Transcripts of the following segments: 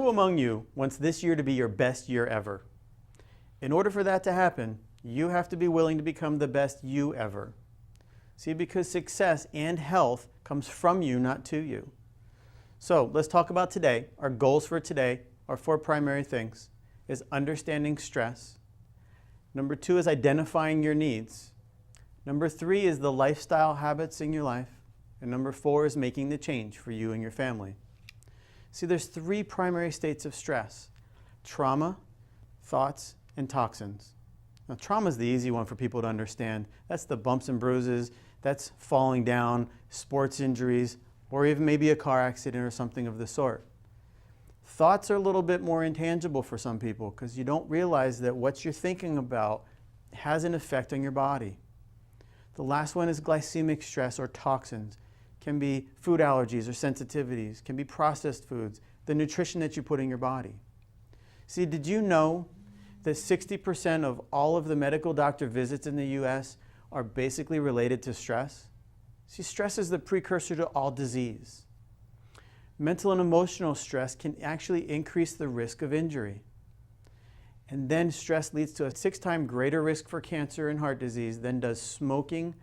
Who among you wants this year to be your best year ever? In order for that to happen, you have to be willing to become the best you ever. See, because success and health comes from you, not to you. So let's talk about today. Our goals for today are 4 primary things. Is understanding stress. Number 2 is identifying your needs. Number 3 is the lifestyle habits in your life. And number 4 is making the change for you and your family. See, there's 3 primary states of stress: trauma, thoughts, and toxins. Now, trauma is the easy one for people to understand. That's the bumps and bruises, that's falling down, sports injuries, or even maybe a car accident or something of the sort. Thoughts are a little bit more intangible for some people because you don't realize that what you're thinking about has an effect on your body. The last one is glycemic stress or toxins. Can be food allergies or sensitivities, can be processed foods, the nutrition that you put in your body. See, did you know that 60% of all of the medical doctor visits in the US are basically related to stress? See, stress is the precursor to all disease. Mental and emotional stress can actually increase the risk of injury. And then stress leads to a 6-time greater risk for cancer and heart disease than does smoking,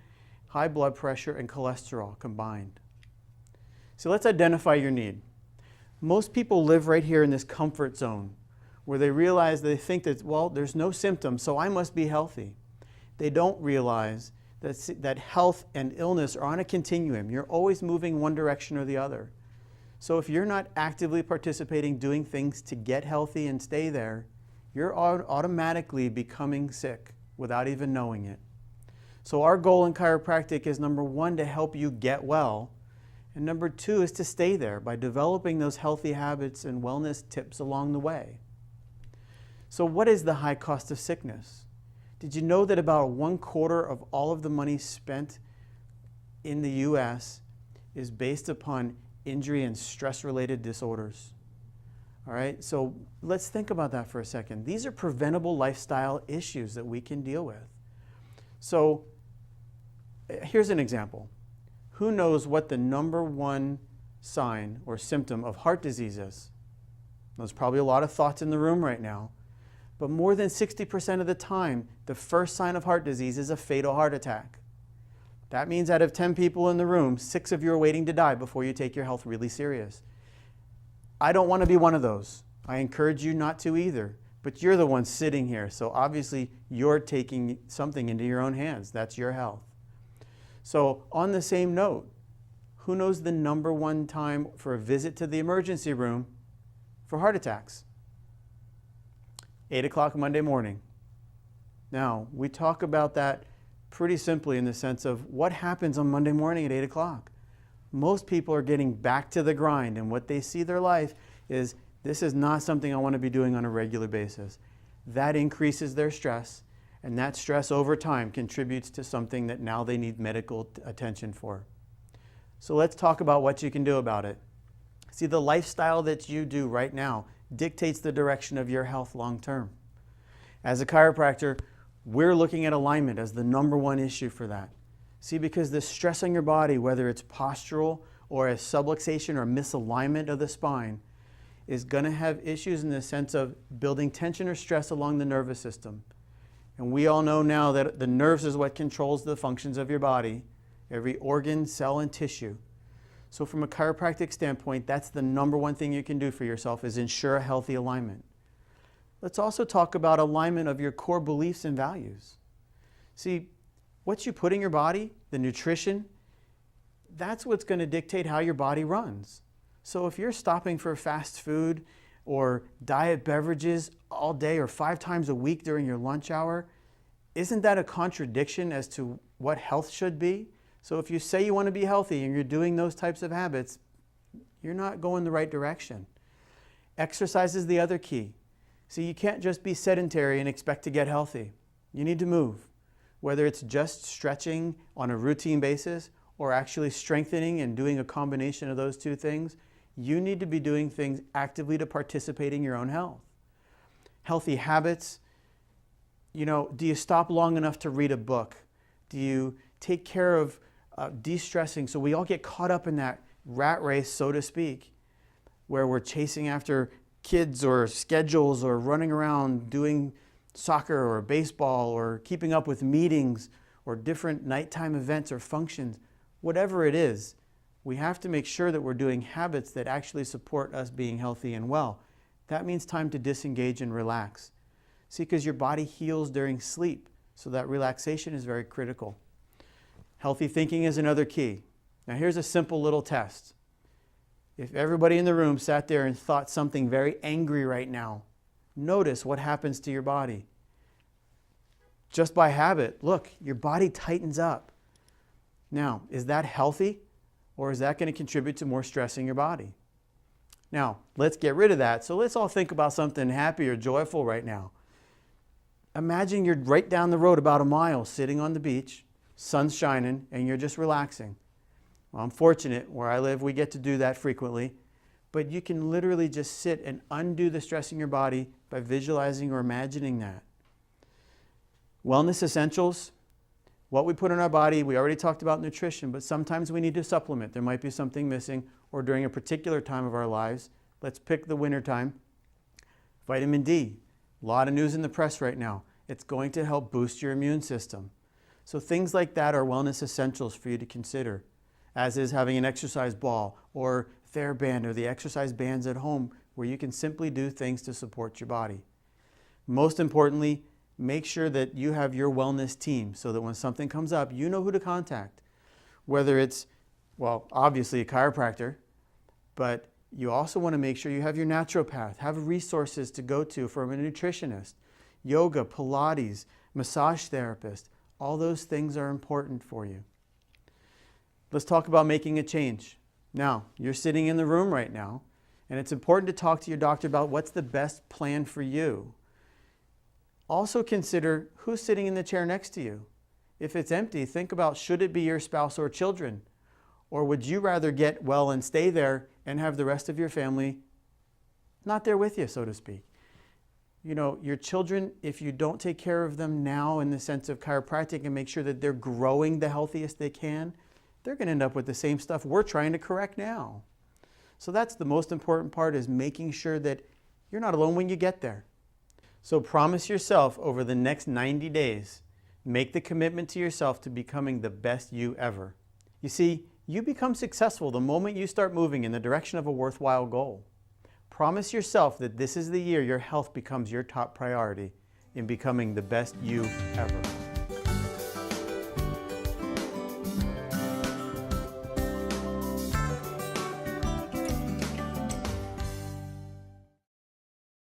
high blood pressure, and cholesterol combined. So let's identify your need. Most people live right here in this comfort zone where they realize they think that, well, there's no symptoms, so I must be healthy. They don't realize that health and illness are on a continuum. You're always moving one direction or the other. So if you're not actively participating, doing things to get healthy and stay there, you're automatically becoming sick without even knowing it. So our goal in chiropractic is, number 1, to help you get well, and number 2 is to stay there by developing those healthy habits and wellness tips along the way. So what is the high cost of sickness? Did you know that about 1/4 of all of the money spent in the US is based upon injury and stress-related disorders? All right, so let's think about that for a second. These are preventable lifestyle issues that we can deal with. So here's an example. Who knows what the number 1 sign or symptom of heart disease is? There's probably a lot of thoughts in the room right now, but more than 60% of the time, the first sign of heart disease is a fatal heart attack. That means out of 10 people in the room, 6 of you are waiting to die before you take your health really serious. I don't want to be one of those. I encourage you not to either, but you're the one sitting here, so obviously you're taking something into your own hands. That's your health. So on the same note, who knows the number 1 time for a visit to the emergency room for heart attacks? 8 o'clock Monday morning. Now, we talk about that pretty simply in the sense of what happens on Monday morning at 8 o'clock. Most people are getting back to the grind, and what they see their life is, this is not something I want to be doing on a regular basis. That increases their stress, and that stress over time contributes to something that now they need medical attention for. So let's talk about what you can do about it. See, the lifestyle that you do right now dictates the direction of your health long term. As a chiropractor, we're looking at alignment as the number 1 issue for that. See, because the stress on your body, whether it's postural or a subluxation or misalignment of the spine, is going to have issues in the sense of building tension or stress along the nervous system. And we all know now that the nerves is what controls the functions of your body, every organ, cell, and tissue. So from a chiropractic standpoint, that's the number 1 thing you can do for yourself, is ensure a healthy alignment. Let's also talk about alignment of your core beliefs and values. See, what you put in your body, the nutrition, that's what's going to dictate how your body runs. So if you're stopping for fast food or diet beverages all day or 5 times a week during your lunch hour, isn't that a contradiction as to what health should be? So if you say you want to be healthy and you're doing those types of habits, you're not going the right direction. Exercise is the other key. See, you can't just be sedentary and expect to get healthy. You need to move, whether it's just stretching on a routine basis or actually strengthening and doing a combination of those 2 things. You need to be doing things actively to participate in your own health. Healthy habits, do you stop long enough to read a book? Do you take care of de-stressing? So we all get caught up in that rat race, so to speak, where we're chasing after kids or schedules or running around doing soccer or baseball or keeping up with meetings or different nighttime events or functions, whatever it is, we have to make sure that we're doing habits that actually support us being healthy and well. That means time to disengage and relax. See, because your body heals during sleep, so that relaxation is very critical. Healthy thinking is another key. Now here's a simple little test. If everybody in the room sat there and thought something very angry right now, notice what happens to your body. Just by habit, look, your body tightens up. Now, is that healthy, or is that going to contribute to more stress in your body? Now, let's get rid of that. So let's all think about something happy or joyful right now. Imagine you're right down the road about a mile, sitting on the beach, sun's shining, and you're just relaxing. Well, I'm fortunate. Where I live, we get to do that frequently. But you can literally just sit and undo the stress in your body by visualizing or imagining that. Wellness essentials, what we put in our body, we already talked about nutrition, but sometimes we need to supplement. There might be something missing, or during a particular time of our lives. Let's pick the winter time. Vitamin D, a lot of news in the press right now. It's going to help boost your immune system. So things like that are wellness essentials for you to consider, as is having an exercise ball or TheraBand or the exercise bands at home where you can simply do things to support your body. Most importantly, make sure that you have your wellness team so that when something comes up, you know who to contact. Whether it's, well, obviously a chiropractor, but you also want to make sure you have your naturopath, have resources to go to from a nutritionist, yoga, Pilates, massage therapist. All those things are important for you. Let's talk about making a change. Now, you're sitting in the room right now, and it's important to talk to your doctor about what's the best plan for you. Also consider who's sitting in the chair next to you. If it's empty, think about, should it be your spouse or children? Or would you rather get well and stay there and have the rest of your family not there with you, so to speak? You know, your children, if you don't take care of them now in the sense of chiropractic and make sure that they're growing the healthiest they can, they're going to end up with the same stuff we're trying to correct now. So that's the most important part, is making sure that you're not alone when you get there. So promise yourself over the next 90 days, make the commitment to yourself to becoming the best you ever. You see, you become successful the moment you start moving in the direction of a worthwhile goal. Promise yourself that this is the year your health becomes your top priority in becoming the best you ever.